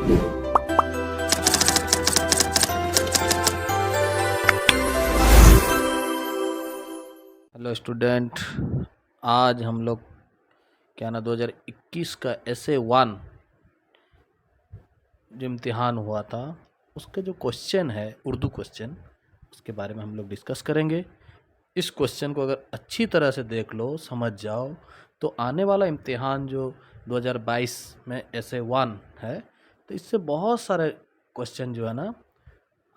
Hello student, आज हम लोग क्या ना 2021 का ऐसे 1 जो इम्तिहान हुआ था उसके जो क्वेश्चन है उर्दू क्वेश्चन, उसके बारे में हम लोग डिस्कस करेंगे। इस क्वेश्चन को अगर अच्छी तरह से देख लो, समझ जाओ, तो आने वाला इम्तिहान जो 2022 में ऐसे 1 है, तो इससे बहुत सारे क्वेश्चन जो है ना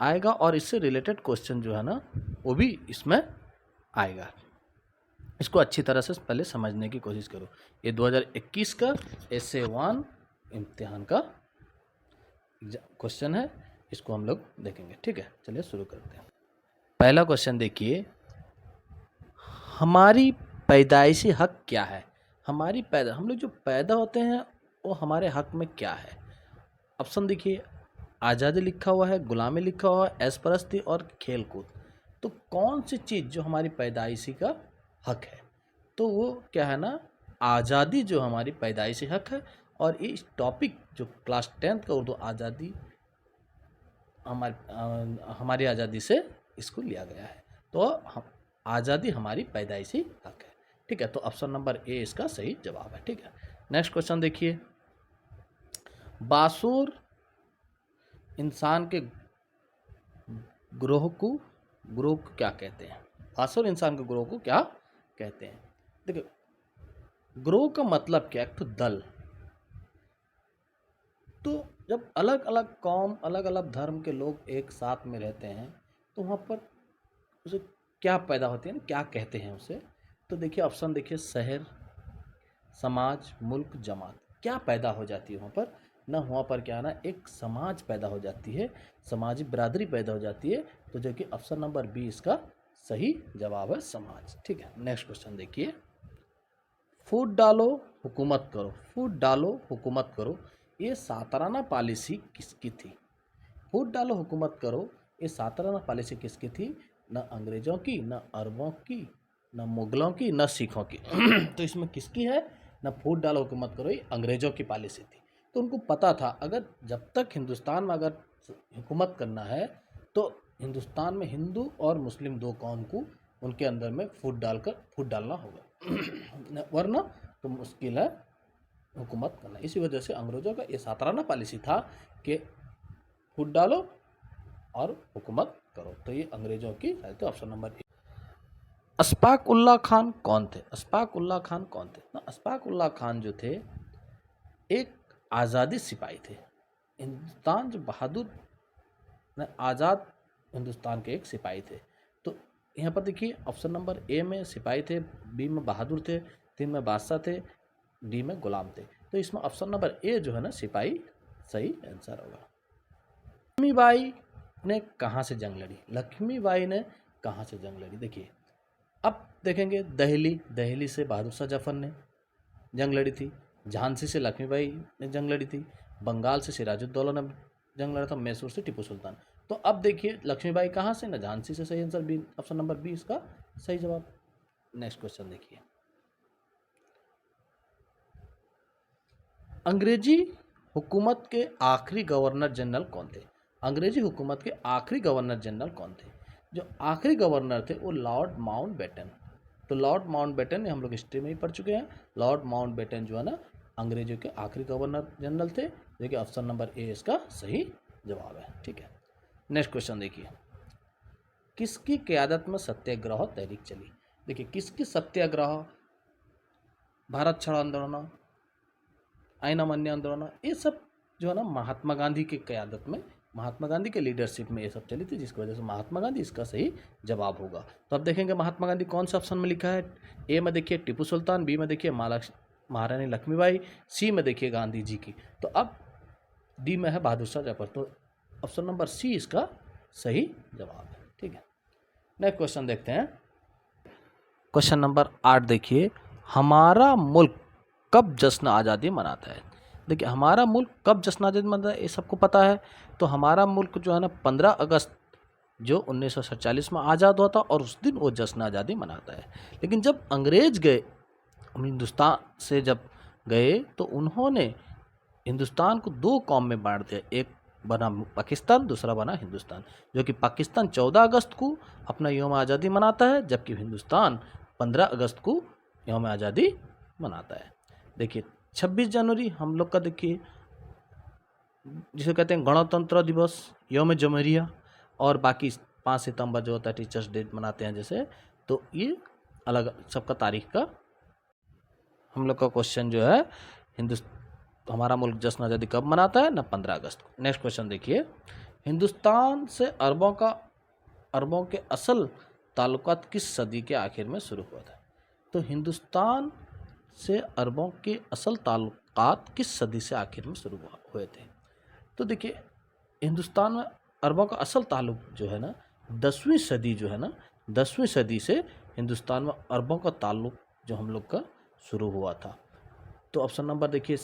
आएगा, और इससे रिलेटेड क्वेश्चन जो है ना वो भी इसमें आएगा। इसको अच्छी तरह से पहले समझने की कोशिश करो। ये 2021 का ऐसे 1 इम्तिहान का क्वेश्चन है, इसको हम लोग देखेंगे। ठीक है, चलिए शुरू करते हैं। पहला क्वेश्चन देखिए, हमारी पैदाइशी हक क्या है? हम लोग जो पैदा होते हैं वो हमारे हक में क्या है? ऑप्शन देखिए, आज़ादी लिखा हुआ है, गुलामी लिखा हुआ है, ऐश परस्ती और खेल कूद। तो कौन सी चीज़ जो हमारी पैदाइशी का हक है? तो वो क्या है ना, आज़ादी जो हमारी पैदाइशी हक है। और ये टॉपिक जो क्लास 10th का उर्दू आज़ादी, हमारी आज़ादी से इसको लिया गया है। तो आज़ादी हमारी पैदाइशी हक है। ठीक है, तो ऑप्शन नंबर ए इसका सही जवाब है। ठीक है, नेक्स्ट क्वेश्चन देखिए, बासुर इंसान के ग्रोह को क्या कहते हैं? बासुर इंसान के ग्रोह को क्या कहते हैं? देखिए, ग्रोह का मतलब क्या है? एक तो दल। तो जब अलग अलग कौम, अलग अलग धर्म के लोग एक साथ में रहते हैं, तो वहाँ पर उसे क्या पैदा होती है ना, क्या कहते हैं उसे? तो देखिए ऑप्शन देखिए, शहर, समाज, मुल्क, जमात। क्या पैदा हो जाती है वहाँ पर ना? वहाँ पर क्या है ना, एक समाज पैदा हो जाती है, समाजी बिरादरी पैदा हो जाती है। तो जो कि ऑप्शन नंबर बी इसका सही जवाब है, समाज। ठीक है, नेक्स्ट क्वेश्चन देखिए, फूट डालो हुकूमत करो, फूट डालो हुकूमत करो, ये साताराना पॉलिसी किसकी थी? फूट डालो हुकूमत करो, ये साताराना पॉलिसी किसकी थी? न अंग्रेज़ों की, न अरबों की, न मुगलों की, न सिखों की। तो इसमें किसकी है ना? फूट डालो हुकूमत करो, ये अंग्रेज़ों की पॉलिसी थी। तो उनको पता था, अगर जब तक हिंदुस्तान में अगर हुकूमत करना है तो हिंदुस्तान में हिंदू और मुस्लिम दो कौम को उनके अंदर में फूट डालना होगा, वरना तो मुश्किल है हुकूमत करना। इसी वजह से अंग्रेज़ों का ये साताराना पॉलिसी था कि फूट डालो और हुकूमत करो। तो ये अंग्रेज़ों की है। तो option number A. Ashfaq Ullah Khan कौन थे? अशफाक उल्लाह खान कौन थे ना? अशफाक उल्लाह खान जो थे एक आज़ादी सिपाही थे। हिंदुस्तान जो बहादुर ना, आज़ाद हिंदुस्तान के एक सिपाही थे। तो यहाँ पर देखिए ऑप्शन नंबर ए में सिपाही थे, बी में बहादुर थे, 3 में बादशाह थे, डी में गुलाम थे। तो इसमें ऑप्शन नंबर ए जो है ना, सिपाही, सही आंसर होगा। लक्ष्मीबाई ने कहाँ से जंग लड़ी? लक्ष्मीबाई ने कहाँ से जंग लड़ी? देखिए, अब देखेंगे, दहली से बहादुर शाह जफर ने जंग लड़ी थी, झांसी से लक्ष्मीबाई ने जंग लड़ी थी, बंगाल से सिराजुद्दौला ने जंग लड़ा था, मैसूर से टीपू सुल्तान। तो अब देखिए लक्ष्मीबाई कहाँ से ना? झांसी से। सही answer B, option number B इसका सही जवाब। नेक्स्ट क्वेश्चन देखिए, अंग्रेजी हुकूमत के आखिरी गवर्नर जनरल कौन थे? अंग्रेजी हुकूमत के आखिरी गवर्नर जनरल कौन थे? जो आखिरी गवर्नर थे वो लॉर्ड माउंटबेटन। तो लॉर्ड माउंटबेटन हम लोग हिस्ट्री में ही पढ़ चुके हैं। लॉर्ड माउंटबेटन जो है ना, अंग्रेजों के आखिरी गवर्नर जनरल थे। देखिए ऑप्शन नंबर ए इसका सही जवाब है। ठीक है, नेक्स्ट क्वेश्चन देखिए, किसकी क़यादत में सत्याग्रह तहरीक चली? देखिए, किसकी सत्याग्रह? भारत छोड़ो आंदोलन, आईन अमान्य आंदोलन, ये सब जो है ना महात्मा गांधी की क़यादत में, महात्मा गांधी के लीडरशिप में ये सब चली थी, जिसकी वजह से महात्मा गांधी इसका सही जवाब होगा। तो अब देखेंगे महात्मा गांधी कौन सा ऑप्शन में लिखा है। ए में देखिए टीपू सुल्तान, बी में देखिए महारानी लक्ष्मीबाई, सी में देखिए गांधी जी की। तो अब डी में है बहादुर शाह जफर। तो ऑप्शन नंबर सी इसका सही जवाब है। ठीक है, नेक्स्ट क्वेश्चन देखते हैं। क्वेश्चन नंबर 8 देखिए, हमारा मुल्क कब जश्न आज़ादी मनाता है? देखिए, हमारा मुल्क कब जश्न आज़ादी मनाता है ये सबको पता है। तो हमारा मुल्क जो है ना 15 अगस्त जो 1947 में आज़ाद हुआ था, और उस दिन वो जश्न आज़ादी मनाता है। लेकिन जब अंग्रेज गए हिंदुस्तान से, जब गए तो उन्होंने हिंदुस्तान को दो कौम में बांट दिया, एक बना पाकिस्तान, दूसरा बना हिंदुस्तान, जो कि पाकिस्तान 14 अगस्त को अपना यौम आज़ादी मनाता है, जबकि हिंदुस्तान 15 अगस्त को यौम आज़ादी मनाता है। देखिए 26 जनवरी हम लोग का, देखिए जिसे कहते हैं गणतंत्र दिवस, यौम जमहूरिया, और बाकी 5 सितंबर जो होता है टीचर्स डे मनाते हैं जैसे, तो ये अलग सबका तारीख का। हम लोग का क्वेश्चन जो है, हमारा मुल्क जश्न आज़ादी कब मनाता है ना, 15 अगस्त को। नेक्स्ट क्वेश्चन देखिए, हिंदुस्तान से अरबों के असल ताल्लुकात किस सदी के आखिर में शुरू हुआ था? तो हिंदुस्तान से अरबों के असल ताल्लुकात किस सदी से आखिर में शुरू हुए थे? तो देखिए हिंदुस्तान में अरबों का असल ताल्लुक जो है ना 10वीं सदी जो है ना 10वीं सदी से हिंदुस्तान में अरबों का ताल्लुक जो हम लोग का शुरू हुआ था। तो ऑप्शन नंबर देखिए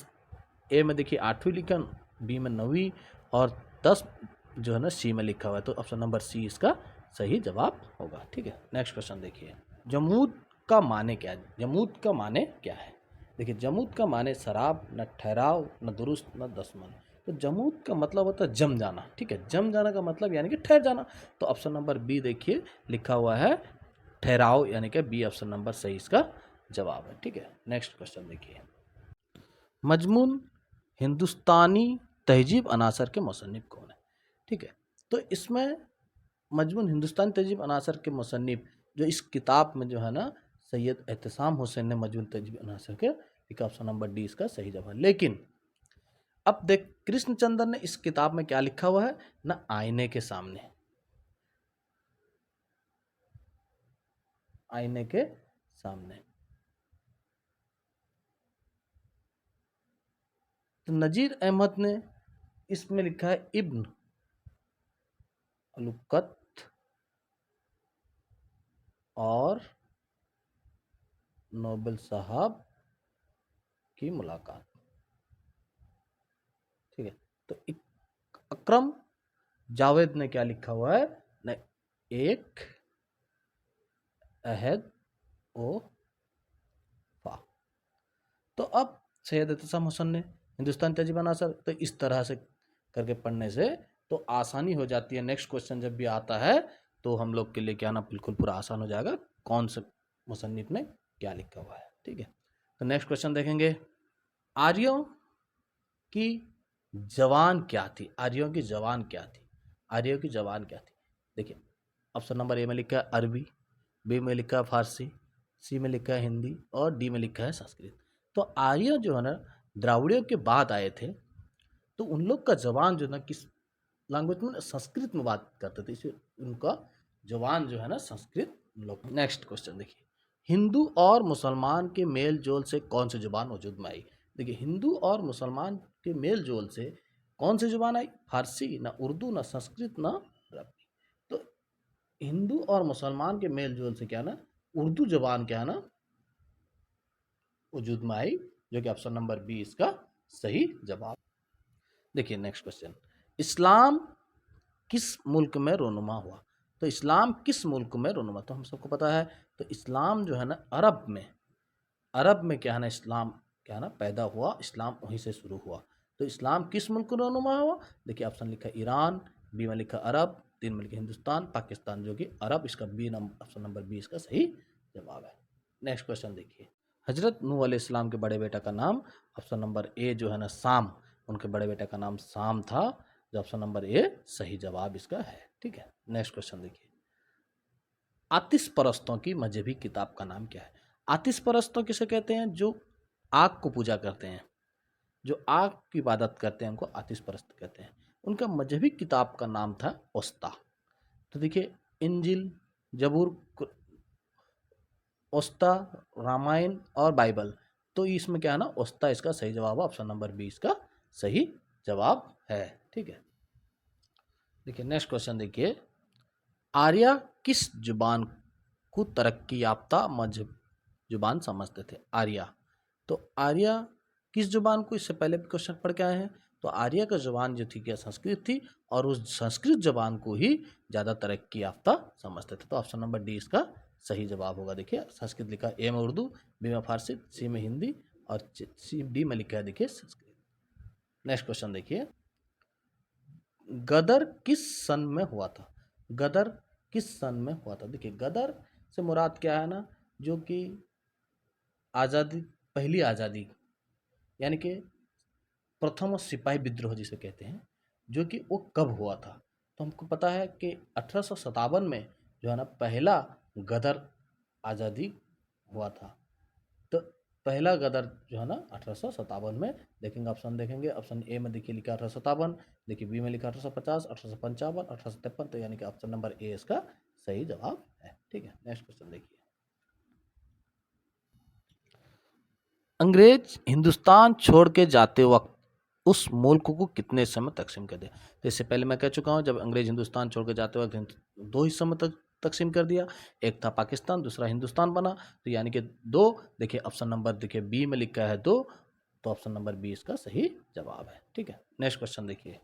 ए में देखिए 8वीं लिखा, बी में 9वीं, और 10 जो है ना सी में लिखा हुआ है, तो ऑप्शन नंबर सी इसका सही जवाब होगा। ठीक है, नेक्स्ट क्वेश्चन देखिए, जमूद का माने क्या है? जमूद का माने क्या है? देखिए जमूद का माने शराब, न ठहराव, न दुरुस्त, न दशमन। तो जमूद का मतलब होता है जम जाना। ठीक है, जम जाना का मतलब यानी कि ठहर जाना। तो ऑप्शन नंबर बी देखिए लिखा हुआ है ठहराव, यानी कि बी ऑप्शन नंबर सही इसका जवाब है। ठीक है, नेक्स्ट क्वेश्चन देखिए, मजमून हिंदुस्तानी तहजीब अनासर के मुसन्निफ कौन है? ठीक है, तो इसमें मजमून हिंदुस्तानी तहजीब अनासर के मुसन्निफ जो इस किताब में जो है ना सैयद एहतसाम हुसैन ने मजमून तहजीब अनासर के लिखा, ऑप्शन नंबर डी इसका सही जवाब है। लेकिन अब देख कृष्णचंद्र ने इस किताब में क्या लिखा हुआ है ना, आईने के सामने, आईने के सामने। तो नजीर अहमद ने इसमें लिखा है इब्न अलुकत और नोबेल साहब की मुलाकात। ठीक है, तो अकरम जावेद ने क्या लिखा हुआ है ना, एक अहद ओ फा। तो अब सैयद एहतसाम हुसैन ने हिंदुस्तान तहजीब अनासर, तो इस तरह से करके पढ़ने से तो आसानी हो जाती है। नेक्स्ट क्वेश्चन जब भी आता है तो हम लोग के लिए क्या ना बिल्कुल पूरा आसान हो जाएगा, कौन से मुसन्निफ ने क्या लिखा हुआ है। ठीक है, तो नेक्स्ट क्वेश्चन देखेंगे, आर्यों की जवान क्या थी? आर्यों की जवान क्या थी? आर्यों की जवान क्या थी? देखिए ऑप्शन नंबर ए में लिखा है अरबी, बी में लिखा है फारसी, सी में लिखा है हिंदी, और डी में लिखा है संस्कृत। तो आर्य जो है ना द्राविड़ियों के बाद आए थे, तो उन लोग का जवान जो ना किस लैंग्वेज में, संस्कृत में बात करते थे, इसलिए उनका जवान जो है ना संस्कृत लोग। नेक्स्ट क्वेश्चन देखिए, हिंदू और मुसलमान के मेल जोल से कौन सी जुबान वजूद में आई? देखिए हिंदू और मुसलमान के मेल जोल से कौन सी जुबान आई? फारसी, ना उर्दू, ना संस्कृत, ना अरबी। तो हिंदू और मुसलमान के मेल जोल से क्या ना उर्दू जबान क्या है ना वजूद में आई, जो कि ऑप्शन नंबर बी इसका सही जवाब। देखिए नेक्स्ट क्वेश्चन, इस्लाम किस मुल्क में रोनुमा हुआ? तो इस्लाम किस मुल्क में रोनुमा, तो हम सबको पता है, तो इस्लाम जो है ना अरब में क्या है ना इस्लाम क्या है ना पैदा हुआ, इस्लाम वहीं से शुरू हुआ। तो इस्लाम किस मुल्क में रोनुमा हुआ? देखिए ऑप्शन लिखा ईरान, बी में लिखा अरब, 3 में लिखा हिंदुस्तान, पाकिस्तान, जो कि अरब, इसका B number option number B इसका सही जवाब है। नेक्स्ट क्वेश्चन देखिए, हजरत नूह अलैहिस्सलाम के बड़े बेटा का नाम, ऑप्शन नंबर ए जो है ना साम, उनके बड़े बेटा का नाम साम था, जो ऑप्शन नंबर ए सही जवाब इसका है। ठीक है, नेक्स्ट क्वेश्चन देखिए, आतिश परस्तों की मजहबी किताब का नाम क्या है? आतिश परस्तों किसे कहते हैं? जो आग को पूजा करते हैं, जो आग की इबादत करते हैं, उनको आतिश परस्त कहते हैं। उनका मजहबी किताब का नाम था ओस्ता। तो देखिए इंजिल, जबूर, ओस्ता, रामायण और बाइबल, तो इसमें क्या है ना ओस्ता इसका सही जवाब है, ऑप्शन नंबर बी इसका सही जवाब है। ठीक है, देखिए नेक्स्ट क्वेश्चन देखिए, आर्या किस जुबान को तरक्की याफ्ता मजहब जुबान समझते थे? आर्या, तो आर्या किस जुबान को, इससे पहले भी क्वेश्चन पढ़ के आए हैं, तो आर्या का जुबान जो थी क्या संस्कृत थी, और उस संस्कृत जुबान को ही ज़्यादा तरक्की याफ्ता समझते थे। तो ऑप्शन नंबर डी इसका सही जवाब होगा। देखिए संस्कृत लिखा ए में उर्दू, बी में फारसी, सी में हिंदी, और सी डी में लिखा है देखिए संस्कृत। नेक्स्ट क्वेश्चन देखिए, गदर किस सन में हुआ था? गदर किस सन में हुआ था? देखिए गदर से मुराद क्या है ना, जो कि आज़ादी, पहली आज़ादी, यानी कि प्रथम सिपाही विद्रोह जिसे कहते हैं, जो कि वो कब हुआ था? तो हमको पता है कि 1857 में जो है ना पहला गदर आज़ादी हुआ था। तो पहला गदर जो है ना 1857 में, देखेंगे ऑप्शन, देखेंगे ऑप्शन ए में देखिए लिखा 1857, देखिए बी में लिखा 1850, 1855, 1853, तो यानी कि ऑप्शन नंबर ए इसका सही जवाब है। ठीक है, नेक्स्ट क्वेश्चन देखिए, अंग्रेज हिंदुस्तान छोड़ के जाते वक्त उस मुल्क को कितने हिस्सों में तकसीम कर दिया? तो इससे पहले मैं कह चुका हूँ, जब अंग्रेज हिंदुस्तान छोड़ के जाते वक्त दो हिस्सों में तकसीम कर दिया, एक था पाकिस्तान, दूसरा हिंदुस्तान बना, तो यानी कि दो। देखिए ऑप्शन नंबर देखिए बी में लिखा है दो, तो ऑप्शन नंबर बी इसका सही जवाब है। ठीक है, नेक्स्ट क्वेश्चन देखिए,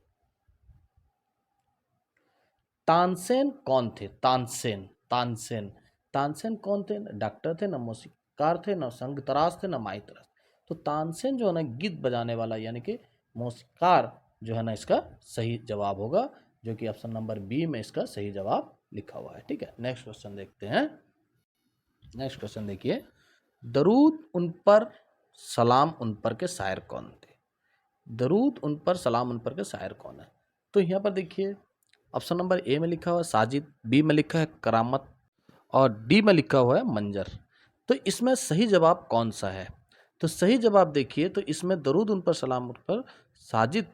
तानसेन कौन थे? तानसेन, तानसेन, तानसेन कौन थे? डॉक्टर थे, ना मौसीकार थे, ना संग तराश थे, ना माई तराश। तो तानसेन जो है ना गीत बजाने वाला, यानी कि मौसीकार जो है ना इसका सही जवाब होगा, जो कि ऑप्शन नंबर बी में इसका सही जवाब लिखा हुआ है। ठीक है, नेक्स्ट क्वेश्चन देखते हैं। नेक्स्ट क्वेश्चन देखिए, दरूद उन पर सलाम उन पर के शायर कौन थे? दरूद उन पर सलाम उन पर के शायर कौन है? तो यहाँ पर देखिए ऑप्शन नंबर ए में लिखा हुआ है साजिद, बी में लिखा है करामत, और डी में लिखा हुआ है मंजर। तो इसमें सही जवाब कौन सा है? तो सही जवाब देखिए, तो इसमें दरूद उन पर सलाम उन पर साजिद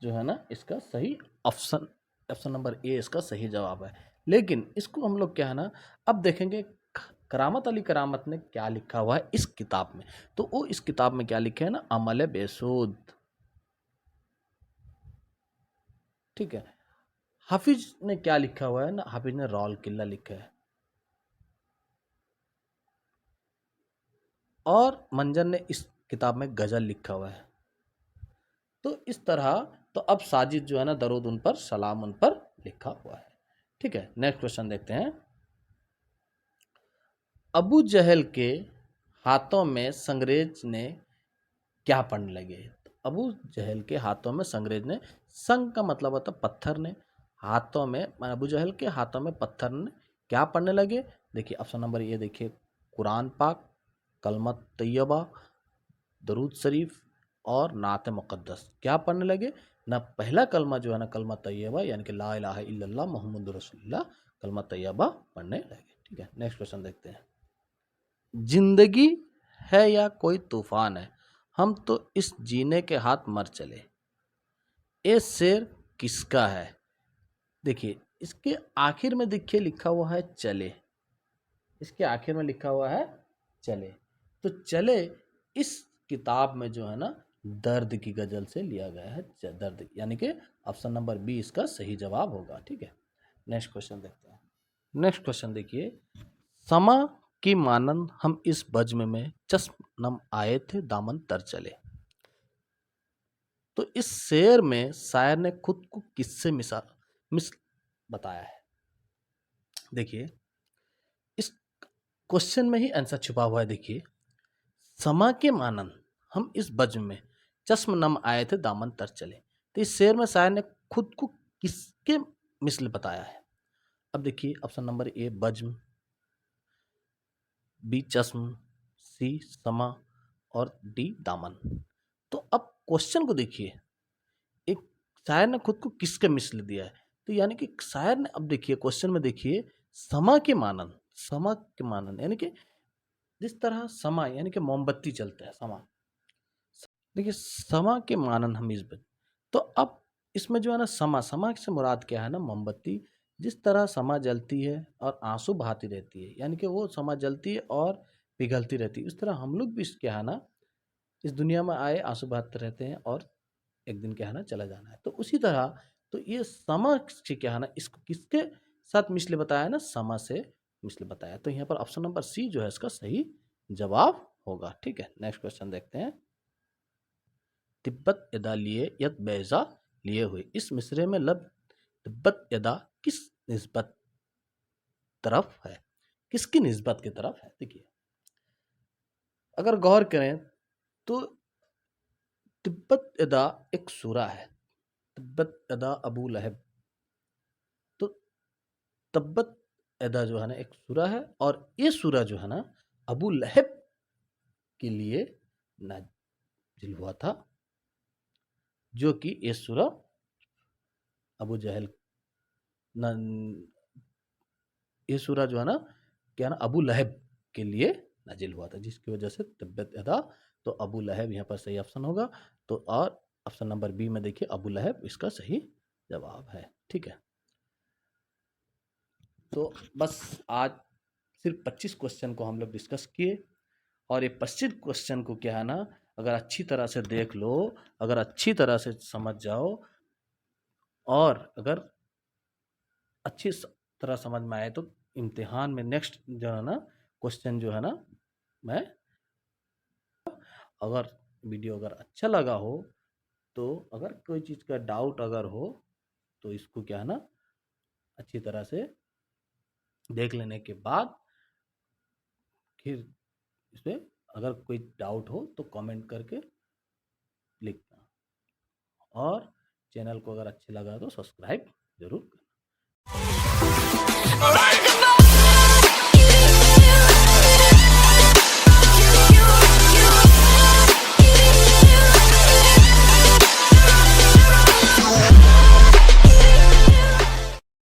जो है ना इसका सही ऑप्शन, ऑप्शन नंबर ए इसका सही जवाब है। लेकिन इसको हम लोग क्या है ना, अब देखेंगे करामत अली करामत ने क्या लिखा हुआ है इस किताब में। तो वो इस किताब में क्या लिखे है ना, अमल बेसूद। ठीक है, हाफिज ने क्या लिखा हुआ है ना, हाफिज ने रॉल किला लिखा है, और मंजर ने इस किताब में गजल लिखा हुआ है। तो इस तरह, तो अब साजिद जो है ना दरूद उन पर सलाम उन पर लिखा हुआ है। ठीक है, नेक्स्ट क्वेश्चन देखते हैं, अबू जहल के हाथों में संग्रेज ने क्या पढ़ने लगे? तो अबू जहल के हाथों में संग्रेज ने, संग का मतलब होता है पत्थर ने, हाथों में अबू जहल के हाथों में पत्थर ने क्या पढ़ने लगे? देखिए ऑप्शन नंबर ये देखिए, कुरान पाक, कलमत तैयबा, दरूद शरीफ, और नात मुक़द्दस क्या पढ़ने लगे ना? पहला कलमा जो है ना कलमा तैयबा, यानी कि ला इलाहा इल्लल्लाह मुहम्मदुर रसूलुल्लाह, कलमा तैयबा पढ़ने लगे। ठीक है, नेक्स्ट क्वेश्चन देखते हैं, जिंदगी है या कोई तूफान है, हम तो इस जीने के हाथ मर चले, ये शेर किसका है? देखिए इसके आखिर में देखिए लिखा हुआ है चले, इसके आखिर में लिखा हुआ है चले। तो चले इस किताब में जो है ना दर्द की गजल से लिया गया है, दर्द, यानी कि ऑप्शन नंबर बी इसका सही जवाब होगा। ठीक है, नेक्स्ट क्वेश्चन देखते हैं। नेक्स्ट क्वेश्चन देखिए, समा की मानन हम इस बज्म में चश्म नम आए थे दामन तर चले। तो इस शेर में शायर ने खुद को किससे मिस बताया है? देखिए इस क्वेश्चन में ही आंसर छुपा हुआ है। देखिए, समा के मानन हम इस बज्म में चश्म नम आए थे दामन तर चले, तो इस शेर में शायर ने खुद को किसके मिसल बताया है? अब देखिए ऑप्शन नंबर ए बज्म, बी चश्म, सी समा, और डी दामन। तो अब क्वेश्चन को देखिए, एक शायर ने खुद को किसके मिसल दिया है? तो यानी कि शायर ने, अब देखिए क्वेश्चन में देखिए, समा के मानन, समा के मानन यानी कि जिस तरह समा यानी कि मोमबत्ती चलता है समा, देखिए समा के मानन हम इस बन, तो अब इसमें जो है ना समा, समा से मुराद क्या है ना, मोमबत्ती। जिस तरह समा जलती है और आंसू बहाती रहती है, यानी कि वो समा जलती है और पिघलती रहती है, इस तरह हम लोग भी क्या है ना इस दुनिया में आए आंसू बहाते रहते हैं, और एक दिन क्या है ना चला जाना है। तो उसी तरह, तो ये समा से क्या है ना, इसको किसके साथ मिसले बताया है ना, समा से मिसले बताया। तो यहाँ पर ऑप्शन नंबर सी जो है इसका सही जवाब होगा। ठीक है, नेक्स्ट क्वेश्चन देखते हैं, तिब्बत यदा लिए यद बैजा लिए हुए, इस मिसरे में लब तिब्बत यदा किस निस्बत तरफ है, किसकी निस्बत की तरफ है? देखिए अगर गौर करें तो तिब्बत यदा एक सूरा है, तिब्बत यदा अबू लहब। तो तब्बत यदा जो है ना एक सूरा है, और ये सूरा जो है ना अबू लहब के लिए नाजिल हुआ था, जो कि ये सूरा अबू जहल ये सूरा जो है ना क्या ना अबू लहब के लिए नाजिल हुआ था, जिसकी वजह से तिब्बत यदा। तो अबू लहब यहाँ पर सही ऑप्शन होगा। तो और ऑप्शन नंबर बी में देखिए अबू लहब इसका सही जवाब है। ठीक है, तो बस आज सिर्फ 25 क्वेश्चन को हम लोग डिस्कस किए, और ये 25 क्वेश्चन को क्या है ना अगर अच्छी तरह से देख लो, अगर अच्छी तरह से समझ जाओ, और अगर अच्छी तरह समझ में आए, तो इम्तिहान में नेक्स्ट जो है ना क्वेश्चन जो है ना मैं, अगर वीडियो अगर अच्छा लगा हो, तो अगर कोई चीज़ का डाउट अगर हो, तो इसको क्या है ना अच्छी तरह से देख लेने के बाद फिर इसमें अगर कोई डाउट हो तो कमेंट करके लिखना, और चैनल को अगर अच्छा लगा तो सब्सक्राइब जरूर करना।